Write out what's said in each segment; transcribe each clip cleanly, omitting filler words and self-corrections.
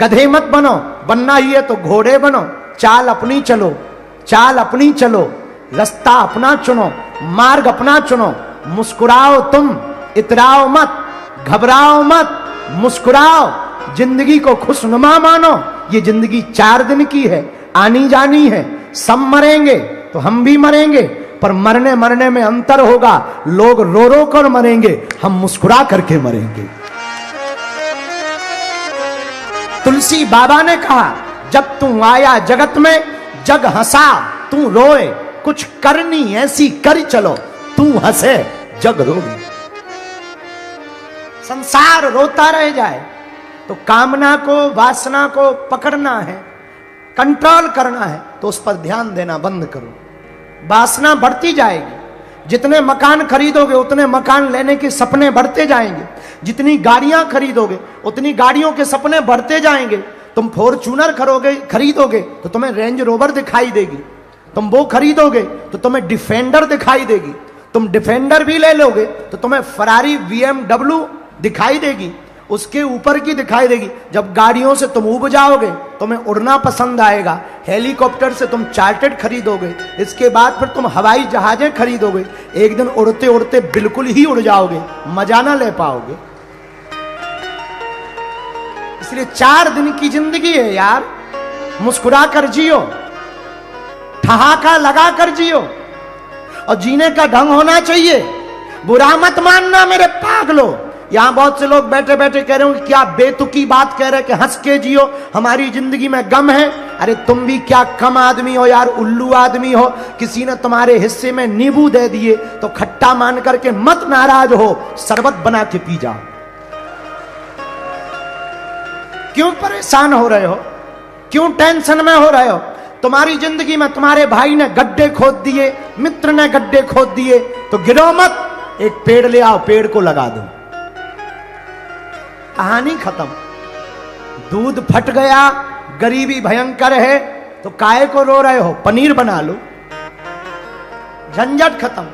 गधे मत बनो, बनना ही है तो घोड़े बनो। चाल अपनी चलो, चाल अपनी चलो, रास्ता अपना चुनो, मार्ग अपना चुनो। मुस्कुराओ तुम, इतराओ मत, घबराओ मत, मुस्कुराओ। जिंदगी को खुशनुमा मानो। ये जिंदगी 4 दिन की है, आनी जानी है। सब मरेंगे तो हम भी मरेंगे, पर मरने मरने में अंतर होगा। लोग रो रो कर मरेंगे, हम मुस्कुरा करके मरेंगे। तुलसी बाबा ने कहा, जब तू आया जगत में जग हंसा तू रोए, कुछ करनी ऐसी कर चलो, तू हंसे जग रोए। संसार रोता रह जाए तो कामना को, वासना को पकड़ना है, कंट्रोल करना है, तो उस पर ध्यान देना बंद करो। वासना बढ़ती जाएगी। जितने मकान खरीदोगे उतने मकान लेने के सपने बढ़ते जाएंगे। जितनी गाड़ियां खरीदोगे उतनी गाड़ियों के सपने बढ़ते जाएंगे। तुम फॉर्च्यूनर खरीदोगे तो तुम्हें रेंज रोवर दिखाई देगी। तुम वो खरीदोगे तो तुम्हें डिफेंडर दिखाई देगी। तुम डिफेंडर भी ले लोगे तो तुम्हें फरारी BMW दिखाई देगी, उसके ऊपर की दिखाई देगी। जब गाड़ियों से तुम ऊब जाओगे तुम्हें उड़ना पसंद आएगा। हेलीकॉप्टर से तुम चार्टर्ड खरीदोगे, इसके बाद फिर तुम हवाई जहाजें खरीदोगे। एक दिन उड़ते उड़ते बिल्कुल ही उड़ जाओगे, मजा ना ले पाओगे। इसलिए 4 दिन की जिंदगी है यार, मुस्कुरा कर जियो, ठहाका लगा कर जियो। और जीने का ढंग होना चाहिए। बुरा मत मानना मेरे पागलो। यहां बहुत से लोग बैठे बैठे कह रहे हो क्या बेतुकी बात कह रहे कि हंस के जियो, हमारी जिंदगी में गम है। अरे तुम भी क्या कम आदमी हो यार, उल्लू आदमी हो। किसी ने तुम्हारे हिस्से में नींबू दे दिए तो खट्टा मान करके मत नाराज हो, शरबत बना के पी जाओ। क्यों परेशान हो रहे हो, क्यों टेंशन में हो रहे हो? तुम्हारी जिंदगी में तुम्हारे भाई ने गड्ढे खोद दिए, मित्र ने गड्ढे खोद दिए, तो गिरो मत, एक पेड़ ले आओ, पेड़ को लगा दो, कहानी खत्म। दूध फट गया, गरीबी भयंकर है, तो काहे को रो रहे हो? पनीर बना लो, झंझट खत्म।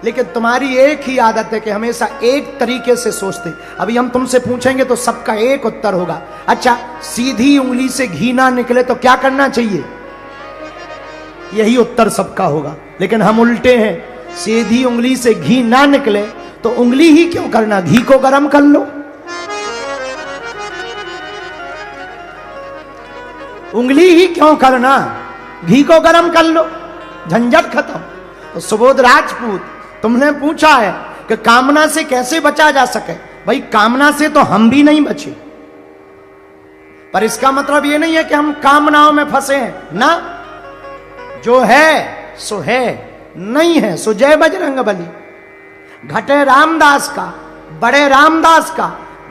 लेकिन तुम्हारी एक ही आदत है कि हमेशा एक तरीके से सोचते। अभी हम तुमसे पूछेंगे तो सबका एक उत्तर होगा। अच्छा, सीधी उंगली से घी ना निकले तो क्या करना चाहिए? यही उत्तर सबका होगा। लेकिन हम उल्टे हैं, सीधी उंगली से घी ना निकले तो उंगली ही क्यों करना, घी को गर्म कर लो। उंगली ही क्यों करना, घी को गर्म कर लो, झंझट खत्म। तो सुबोध राजपूत, तुमने पूछा है कि कामना से कैसे बचा जा सके। भाई कामना से तो हम भी नहीं बचे, पर इसका मतलब यह नहीं है कि हम कामनाओं में फंसे हैं ना। जो है सो है, नहीं है सो जय बजरंग बली। घटे रामदास का, बड़े रामदास का,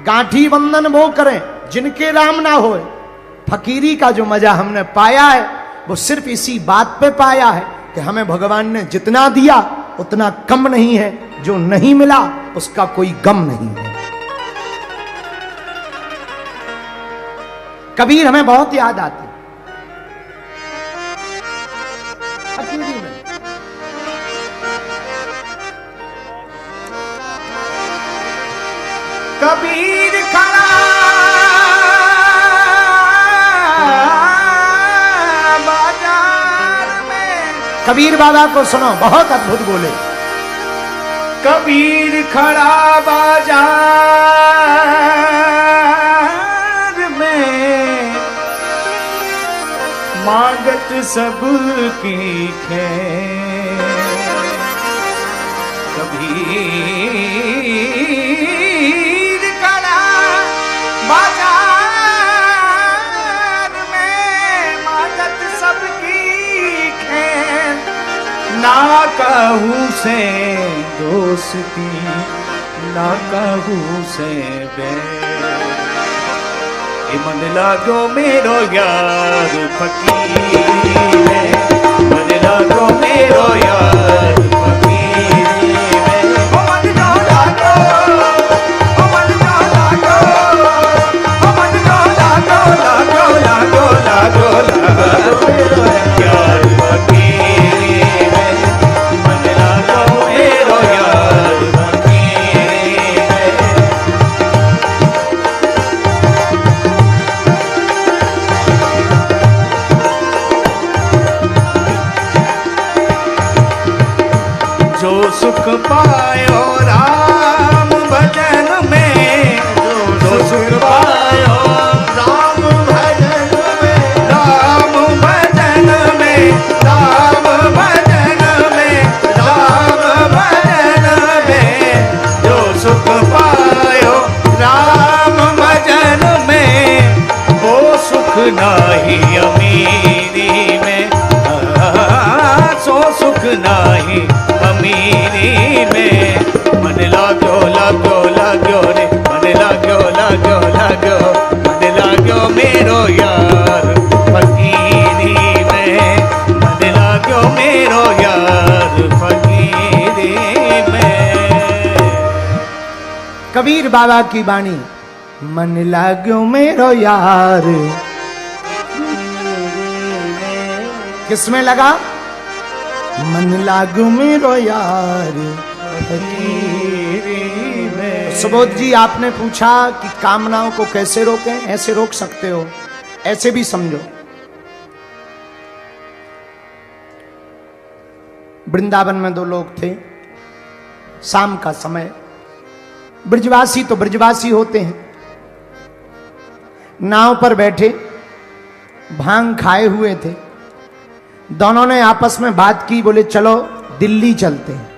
गांठी वंदन वो करें जिनके राम ना होए। फकीरी का जो मजा हमने पाया है वो सिर्फ इसी बात पे पाया है कि हमें भगवान ने जितना दिया उतना कम नहीं है, जो नहीं मिला उसका कोई गम नहीं है। कबीर हमें बहुत याद आते। कबीर खड़ा बाजार में, कबीर बाबा को सुनो, बहुत अद्भुत बोले। कबीर खड़ा बाजार में, मांगत सबकी खैर। कबीर बाजार में, मांगत सबकी खैर। ना कहूँ से दोस्ती, ना कहूँ से बैर। मन लागो मेरो यार फकीर है, मन लागो मेरो यार फकीर है। ओ मन लागो, ओ मन लागो, ओ मन लागो, लागो लागो लागो लागो यार फकीर है, मन लागो मेरो यार फकीर है। सुख पायो राम भजन में, जो सुख पायो राम भजन में, राम भजन में, राम भजन में, राम भजन में, जो सुख पायो राम भजन में, वो सुख नाही अमीरी में, सो सुख नाही अमीरी में। मन लाग्यो लाग्यो लाग्यो रे, मन लाग्यो लाग्यो लाग्यो, मन लाग्यो मेरो यार फकीरी में, मन लाग्यो मेरो यार फकीरी में। कबीर बाबा की वाणी, मन लाग्यो मेरो यार। किसमें लगा? मन लागू मेरो यार फकीरी में। सुबोध जी, आपने पूछा कि कामनाओं को कैसे रोकें? ऐसे रोक सकते हो, ऐसे भी समझो। वृंदावन में दो लोग थे, शाम का समय। ब्रजवासी तो ब्रजवासी होते हैं, नाव पर बैठे भांग खाए हुए थे। दोनों ने आपस में बात की, बोले चलो दिल्ली चलते हैं।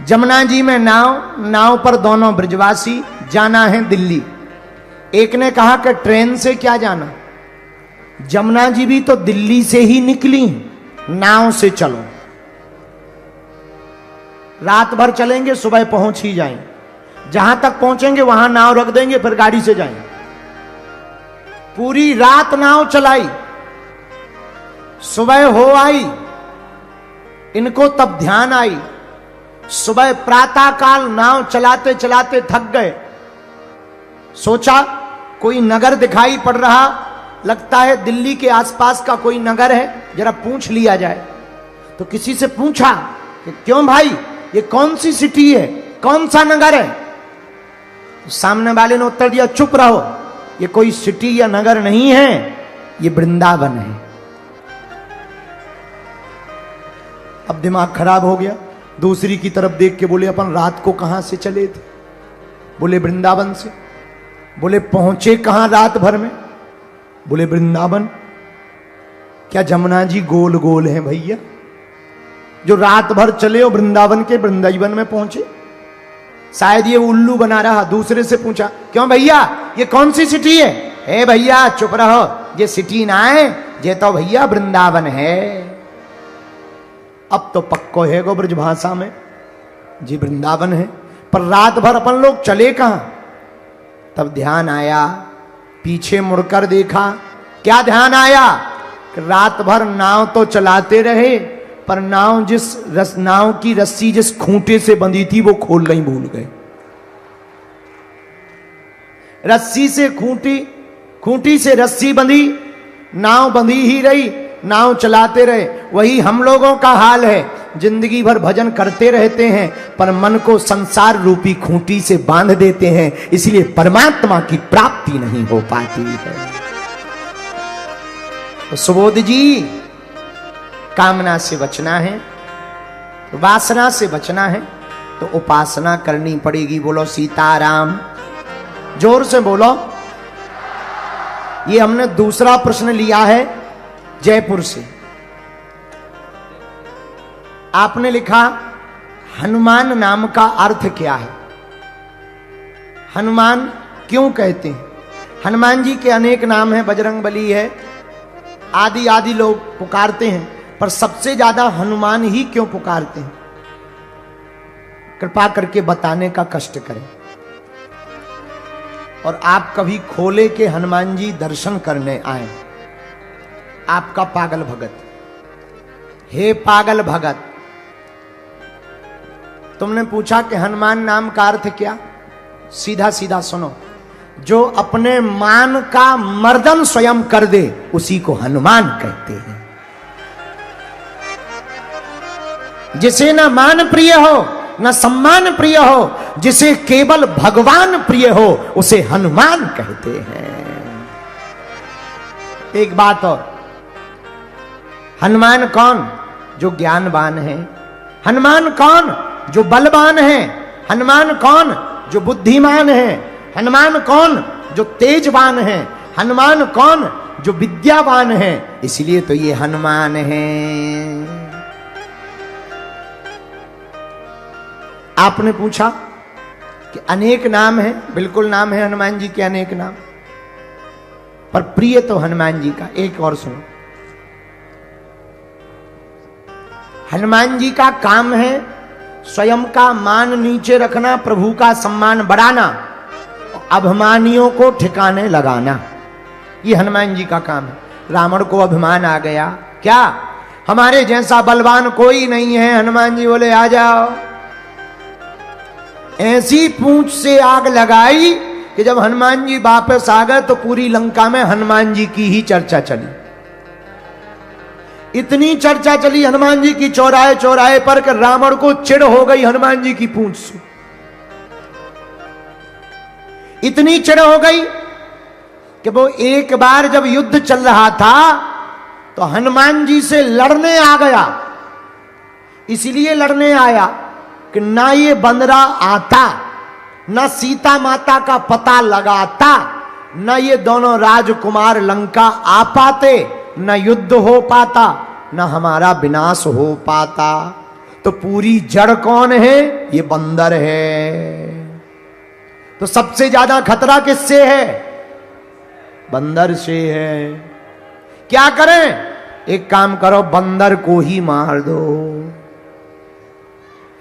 जमुना जी में नाव पर दोनों ब्रजवासी, जाना है दिल्ली। एक ने कहा कि ट्रेन से क्या जाना, जमुना जी भी तो दिल्ली से ही निकली, नाव से चलो। रात भर चलेंगे, सुबह पहुंच ही जाएंगे। जहां तक पहुंचेंगे वहां नाव रख देंगे, फिर गाड़ी से जाएंगे। पूरी रात नाव चलाई, सुबह हो आई। इनको तब ध्यान आई, सुबह प्रातः काल नाव चलाते चलाते थक गए। सोचा कोई नगर दिखाई पड़ रहा, लगता है दिल्ली के आसपास का कोई नगर है, जरा पूछ लिया जाए। तो किसी से पूछा कि क्यों भाई, ये कौन सी सिटी है, कौन सा नगर है? तो सामने वाले ने उत्तर दिया, चुप रहो, ये कोई सिटी या नगर नहीं है, ये वृंदावन है। अब दिमाग खराब हो गया। दूसरी की तरफ देख के बोले, अपन रात को कहां से चले थे? बोले वृंदावन से। बोले पहुंचे कहां रात भर में? बोले वृंदावन। क्या जमुना जी गोल गोल है भैया, जो रात भर चले और वृंदावन के वृंदावन में पहुंचे? शायद ये उल्लू बना रहा। दूसरे से पूछा, क्यों भैया ये कौन सी सिटी है? ए भैया चुप रहो, ये सिटी ना है, ये तो भैया वृंदावन है। अब तो पक्को है गो ब्रज भाषा में, जी वृंदावन है। पर रात भर अपन लोग चले कहां? तब ध्यान आया, पीछे मुड़कर देखा। क्या ध्यान आया? कि रात भर नाव तो चलाते रहे, पर नाव की रस्सी जिस खूंटे से बंधी थी वो खोलना ही भूल गए। रस्सी से खूंटी से रस्सी बंधी, नाव बंधी ही रही, नाव चलाते रहे। वही हम लोगों का हाल है, जिंदगी भर भजन करते रहते हैं, पर मन को संसार रूपी खूंटी से बांध देते हैं, इसलिए परमात्मा की प्राप्ति नहीं हो पाती है। तो सुबोध जी, कामना से बचना है, वासना से बचना है, तो उपासना करनी पड़ेगी। बोलो सीताराम, जोर से बोलो। ये हमने दूसरा प्रश्न लिया है जयपुर से। आपने लिखा, हनुमान नाम का अर्थ क्या है? हनुमान क्यों कहते हैं? हनुमान जी के अनेक नाम हैं, बजरंगबली है, आदि आदि लोग पुकारते हैं, पर सबसे ज्यादा हनुमान ही क्यों पुकारते हैं? कृपा करके बताने का कष्ट करें। और आप कभी खोले के हनुमान जी दर्शन करने आए। आपका पागल भगत, हे पागल भगत, तुमने पूछा कि हनुमान नाम का अर्थ क्या? सीधा सीधा सुनो, जो अपने मान का मर्दन स्वयं कर दे उसी को हनुमान कहते हैं। जिसे न मान प्रिय हो न सम्मान प्रिय हो, जिसे केवल भगवान प्रिय हो, उसे हनुमान कहते हैं। एक बात और, हनुमान कौन? जो ज्ञानवान है, हनुमान कौन? जो बलवान है। हनुमान कौन? जो बुद्धिमान है। हनुमान कौन? जो तेजवान है। हनुमान कौन? जो विद्यावान है। इसलिए तो ये हनुमान है। आपने पूछा कि अनेक नाम है, बिल्कुल नाम है हनुमान जी के अनेक नाम, पर प्रिय तो हनुमान जी का एक और सुनो। हनुमान जी का काम है स्वयं का मान नीचे रखना, प्रभु का सम्मान बढ़ाना, अभिमानियों को ठिकाने लगाना। ये हनुमान जी का काम है। रावण को अभिमान आ गया, क्या हमारे जैसा बलवान कोई नहीं है? हनुमान जी बोले आ जाओ। ऐसी पूंछ से आग लगाई कि जब हनुमान जी वापस आ गए तो पूरी लंका में हनुमान जी की ही चर्चा चली। इतनी चर्चा चली हनुमान जी की चौराहे चौराहे पर कि रावण को चिढ़ हो गई हनुमान जी की पूंछ से। इतनी चिढ़ हो गई कि वो एक बार जब युद्ध चल रहा था तो हनुमान जी से लड़ने आ गया। इसलिए लड़ने आया कि ना ये बंदरा आता, ना सीता माता का पता लगाता, ना ये दोनों राजकुमार लंका आ पाते, न युद्ध हो पाता, न हमारा विनाश हो पाता। तो पूरी जड़ कौन है? ये बंदर है। तो सबसे ज्यादा खतरा किससे है? बंदर से है। क्या करें? एक काम करो, बंदर को ही मार दो।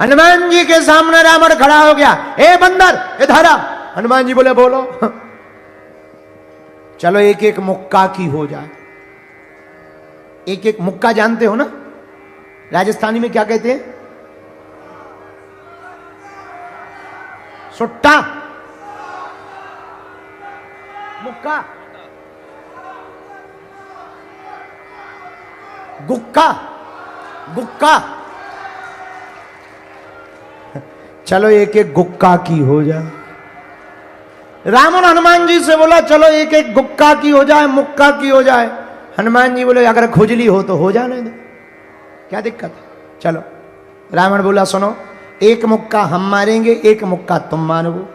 हनुमान जी के सामने रावण खड़ा हो गया, ए बंदर इधर आ। हनुमान जी बोले बोलो। चलो एक एक मुक्का की हो जाए। एक एक मुक्का जानते हो ना? राजस्थानी में क्या कहते हैं? सुट्टा, मुक्का, गुक्का, गुक्का। चलो एक एक गुक्का की हो जाए। रावण हनुमान जी से बोला चलो एक एक गुक्का की हो जाए, मुक्का की हो जाए। हनुमान जी बोले अगर खुजली हो तो हो जाने दो, क्या दिक्कत है, चलो। रावण बोला सुनो, एक मुक्का हम मारेंगे, एक मुक्का तुम मारो,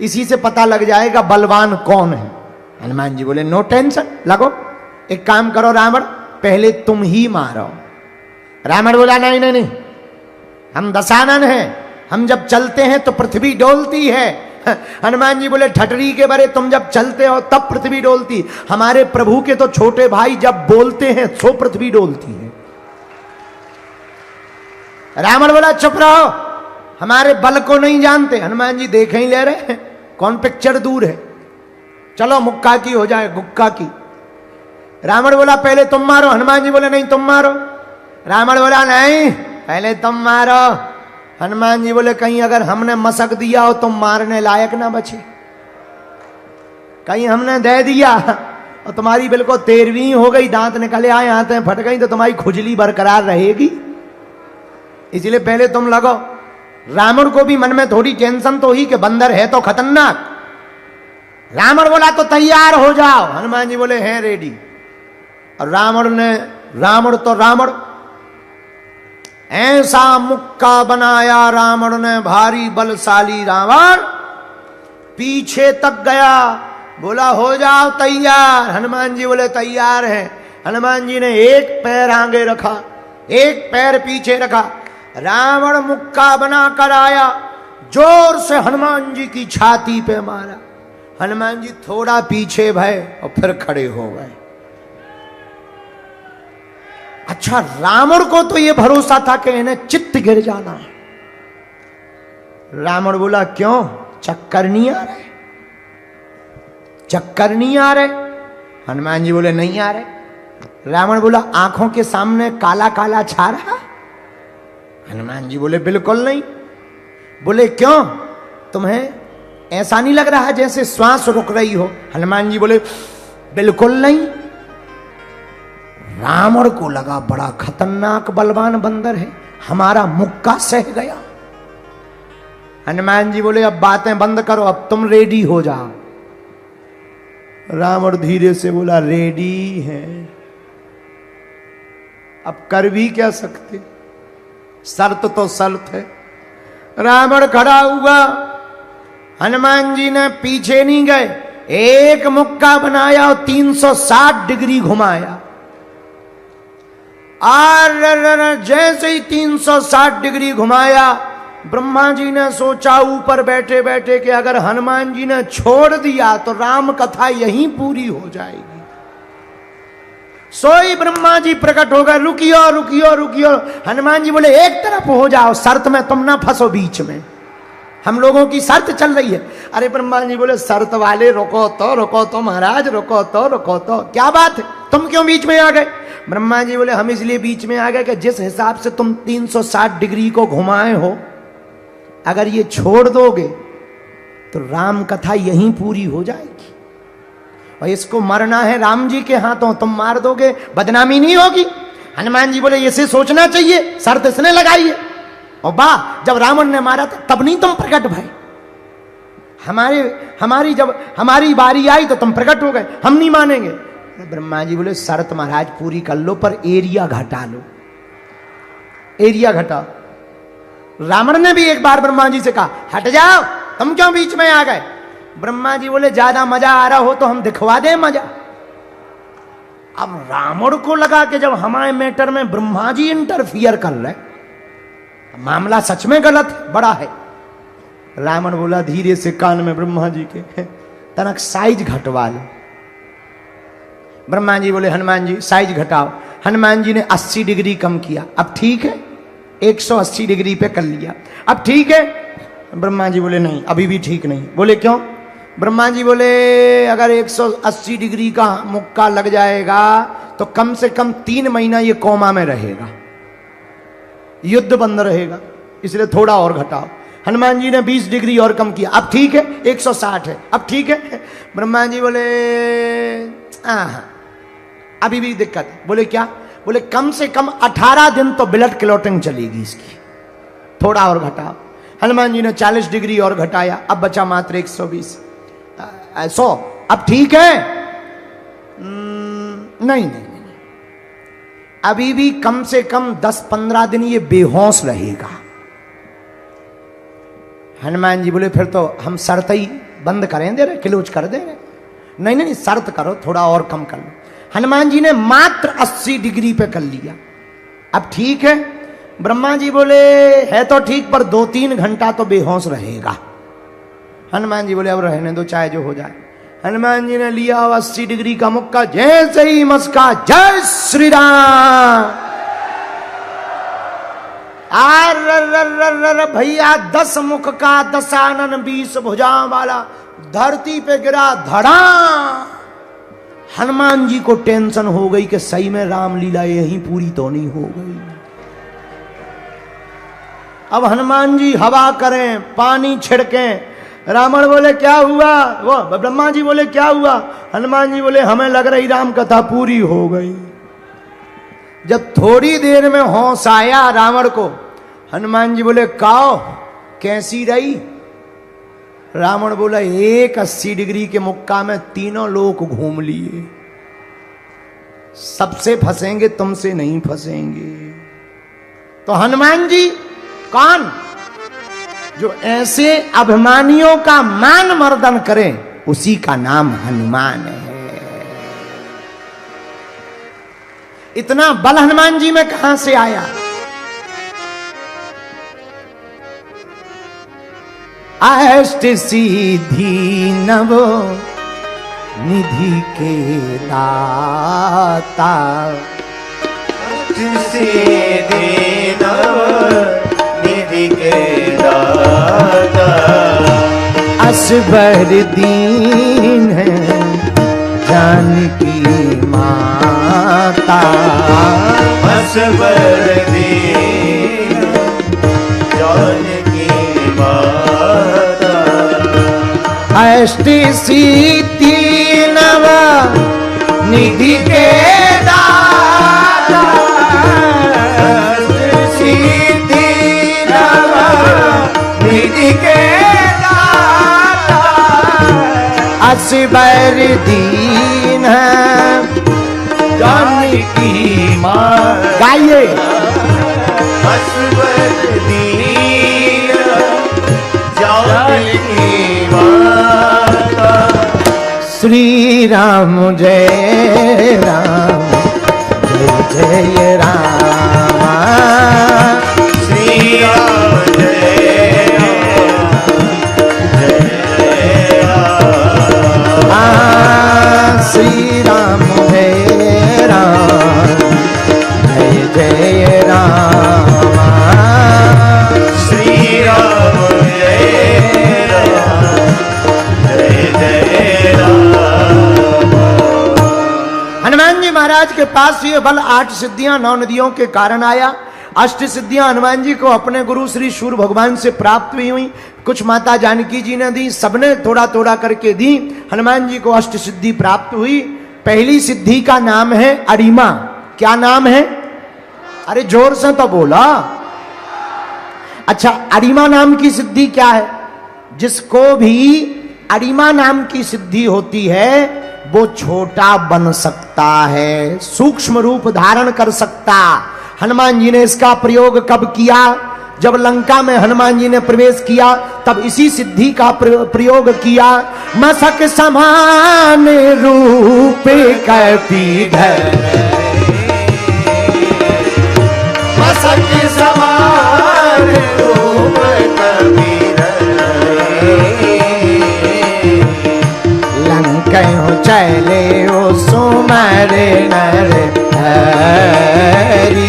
इसी से पता लग जाएगा बलवान कौन है। हनुमान जी बोले नो टेंशन, लगो। एक काम करो रावण, पहले तुम ही मारो। रावण बोला नहीं नहीं नहीं, हम दशानन हैं, हम जब चलते हैं तो पृथ्वी डोलती है। हनुमान जी बोले ठटरी के बरे, तुम जब चलते हो तब पृथ्वी डोलती, हमारे प्रभु के तो छोटे भाई जब बोलते हैं सो पृथ्वी डोलती है। रावण बोला चुप रहो, हमारे बल को नहीं जानते। हनुमान जी देख ही ले रहे हैं, कौन पिक्चर दूर है। चलो मुक्का की हो जाए, गुक्का की। रावण बोला पहले तुम मारो। हनुमान जी बोले नहीं तुम मारो। रावण बोला नहीं पहले तुम मारो। हनुमान जी बोले कहीं अगर हमने मसक दिया हो तो मारने लायक ना बचे, कहीं हमने दे दिया और तुम्हारी बिल्कुल 13वीं हो गई, दांत निकले आए, आंतें फट गई, तो तुम्हारी खुजली बरकरार रहेगी। इसलिए पहले तुम लगो। रावण को भी मन में थोड़ी टेंशन तो ही कि बंदर है तो खतरनाक। रावण बोला तो तैयार हो जाओ। हनुमान जी बोले हैं रेडी। और रावण ऐसा मुक्का बनाया रावण ने, भारी बलशाली रावण पीछे तक गया। बोला हो जाओ तैयार। हनुमान जी बोले तैयार हैं। हनुमान जी ने एक पैर आगे रखा, एक पैर पीछे रखा। रावण मुक्का बनाकर आया, जोर से हनुमान जी की छाती पे मारा। हनुमान जी थोड़ा पीछे भय और फिर खड़े हो गए। अच्छा, रावण को तो यह भरोसा था कि इन्हें चित्त गिर जाना है। रावण बोला क्यों, चक्कर नहीं आ रहे, चक्कर नहीं आ रहे? हनुमान जी बोले नहीं आ रहे। रावण बोला आंखों के सामने काला काला छा रहा? हनुमान जी बोले बिल्कुल नहीं। बोले क्यों, तुम्हें ऐसा नहीं लग रहा जैसे श्वास रुक रही हो? हनुमान जी बोले बिल्कुल नहीं। रावण को लगा बड़ा खतरनाक बलवान बंदर है, हमारा मुक्का सह गया। हनुमान जी बोले अब बातें बंद करो, अब तुम रेडी हो जाओ। रावण धीरे से बोला रेडी है, अब कर भी क्या सकते। शर्त तो शर्त है। रावण खड़ा हुआ, हनुमान जी ने पीछे नहीं गए, एक मुक्का बनाया और 360 डिग्री घुमाया। और जैसे ही 360 डिग्री घुमाया, ब्रह्मा जी ने सोचा ऊपर बैठे बैठे कि अगर हनुमान जी ने छोड़ दिया तो राम कथा यहीं पूरी हो जाएगी। सोई ब्रह्मा जी प्रकट हो गए, रुकियो रुकियो रुकियो। हनुमान जी बोले एक तरफ हो जाओ, शर्त में तुम ना फंसो बीच में, हम लोगों की शर्त चल रही है। अरे ब्रह्मा जी बोले शर्त वाले रुको तो महाराज, रुको तो क्या बात है, तुम क्यों बीच में आ गए? ब्रह्मा जी बोले हम इसलिए बीच में आ गए कि जिस हिसाब से तुम 360 डिग्री को घुमाए हो, अगर ये छोड़ दोगे तो राम कथा यहीं पूरी हो जाएगी, और इसको मरना है राम जी के हाथों, तुम मार दोगे बदनामी नहीं होगी। हनुमान जी बोले इसे सोचना चाहिए, शर्त इसने लगाई है। और वाह, जब रावण ने मारा था तब नहीं तुम प्रकट भय, जब हमारी बारी आई तो तुम प्रकट हो गए, हम नहीं मानेंगे। ब्रह्मा जी बोले शर्त महाराज पूरी कर लो, पर एरिया घटा लो, एरिया घटाओ। रावण ने भी एक बार ब्रह्मा जी से कहा हट जाओ, तुम क्यों बीच में आ गए? ब्रह्मा जी बोले ज्यादा मजा आ रहा हो तो हम दिखवा दें मजा। अब रावण को लगा कि जब हमारे मैटर में ब्रह्मा जी इंटरफियर कर रहे, मामला सच में गलत बड़ा है। रावण बोला धीरे से कान में ब्रह्मा जी के, तनक साइज घटवा लो। ब्रह्मा जी बोले हनुमान जी साइज घटाओ। हनुमान जी ने 80 डिग्री कम किया, अब ठीक है, 180 डिग्री पे कर लिया, अब ठीक है। ब्रह्मा जी बोले नहीं, अभी भी ठीक नहीं। बोले क्यों? ब्रह्मा जी बोले अगर 180 डिग्री का मुक्का लग जाएगा तो कम से कम 3 महीना ये कोमा में रहेगा, युद्ध बंद रहेगा, इसलिए थोड़ा और घटाओ। हनुमान जी ने 20 डिग्री और कम किया, अब ठीक है, 160 है, अब ठीक है। ब्रह्मा जी बोले अभी भी दिक्कत है। बोले क्या? बोले कम से कम 18 दिन तो ब्लड क्लॉटिंग चलेगी इसकी, थोड़ा और घटाओ। हनुमान जी ने 40 डिग्री और घटाया, अब बचा मात्र 120, 100, अब ठीक है? नहीं, अभी भी कम से कम 10-15 दिन ये बेहोश रहेगा। हनुमान जी बोले फिर तो हम शर्त ही बंद करें दे रहे, क्लोज कर दे रहे। नहीं, शर्त करो, थोड़ा और कम कर लो। हनुमान जी ने मात्र 80 डिग्री पे कर लिया, अब ठीक है। ब्रह्मा जी बोले है तो ठीक, पर 2-3 घंटा तो बेहोश रहेगा। हनुमान जी बोले अब रहने दो, चाहे जो हो जाए। हनुमान जी ने लिया 80 डिग्री का मुक्का, जैसे ही मस्का, जय श्री राम। भैया 10 मुख का 10 आनन 20 भुजाओं वाला धरती पे गिरा धड़ा। हनुमान जी को टेंशन हो गई कि सही में रामलीला यहीं पूरी तो नहीं हो गई। अब हनुमान जी हवा करें, पानी छिड़कें। रावण बोले क्या हुआ? वो ब्रह्मा जी बोले क्या हुआ? हनुमान जी बोले हमें लग रही राम कथा पूरी हो गई। जब थोड़ी देर में होश आया रावण को, हनुमान जी बोले काओ कैसी रही? रावण बोला 80 डिग्री के मुक्का में तीनों लोग घूम लिए, सबसे फंसेंगे, तुमसे नहीं फंसेंगे। तो हनुमान जी कौन? जो ऐसे अभिमानियों का मान मर्दन करें, उसी का नाम हनुमान है। इतना बल हनुमान जी में कहां से आया? अष्ट सिद्धि नव निधि के दाता, अष्ट सिद्धि नव निधि के दाता, असबर दीन है जानकी माता, असबर दीन जानकी माता, अष्ट सिद्धि नव निधि के दाता, अष्ट सिद्धि नव निधि के दाता, असबर दीन है जानकी माता, गाइए। अस्वद दीन जानकी माता। श्री राम जय राम जय जय राम। श्री राम जय राम श्री राम जय राम जय जय राम। श्री राम जय राम। हनुमान जी महाराज के पास ये बल 8 सिद्धियां 9 नदियों के कारण आया। अष्ट सिद्धियां हनुमान जी को अपने गुरु श्री सूर्य भगवान से प्राप्त हुई हुई, कुछ माता जानकी जी ने दी, सबने थोड़ा थोड़ा करके दी। हनुमान जी को अष्ट सिद्धि प्राप्त हुई। पहली सिद्धि का नाम है अरिमा। क्या नाम है? अरे जोर से तो बोला। अच्छा, अरिमा नाम की सिद्धि क्या है? जिसको भी अरिमा नाम की सिद्धि होती है वो छोटा बन सकता है, सूक्ष्म रूप धारण कर सकता। हनुमान जी ने इसका प्रयोग कब किया? जब लंका में हनुमान जी ने प्रवेश किया तब इसी सिद्धि का प्रयोग किया। मसक समान रूप कपीधर, मसक समान रूप कपीधर, लंकयो चले ओ सुमर नर हरि।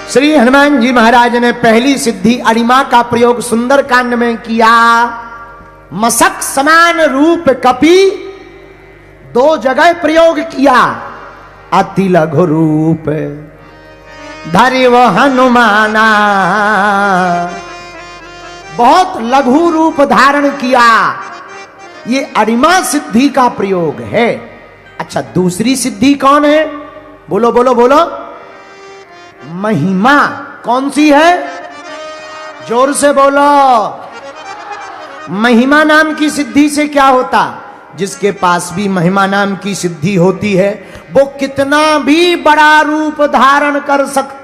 श्री हनुमान जी महाराज ने पहली सिद्धि अरिमा का प्रयोग सुंदर कांड में किया। मसक समान रूप कपि 2 जगह प्रयोग किया। अति लघु रूप धरि वो हनुमाना, बहुत लघु रूप धारण किया। ये अरिमा सिद्धि का प्रयोग है। अच्छा, दूसरी सिद्धि कौन है? बोलो बोलो बोलो। महिमा। कौन सी है? जोर से बोलो। महिमा नाम की सिद्धि से क्या होता? जिसके पास भी महिमा नाम की सिद्धि होती है वो कितना भी बड़ा रूप धारण कर सकता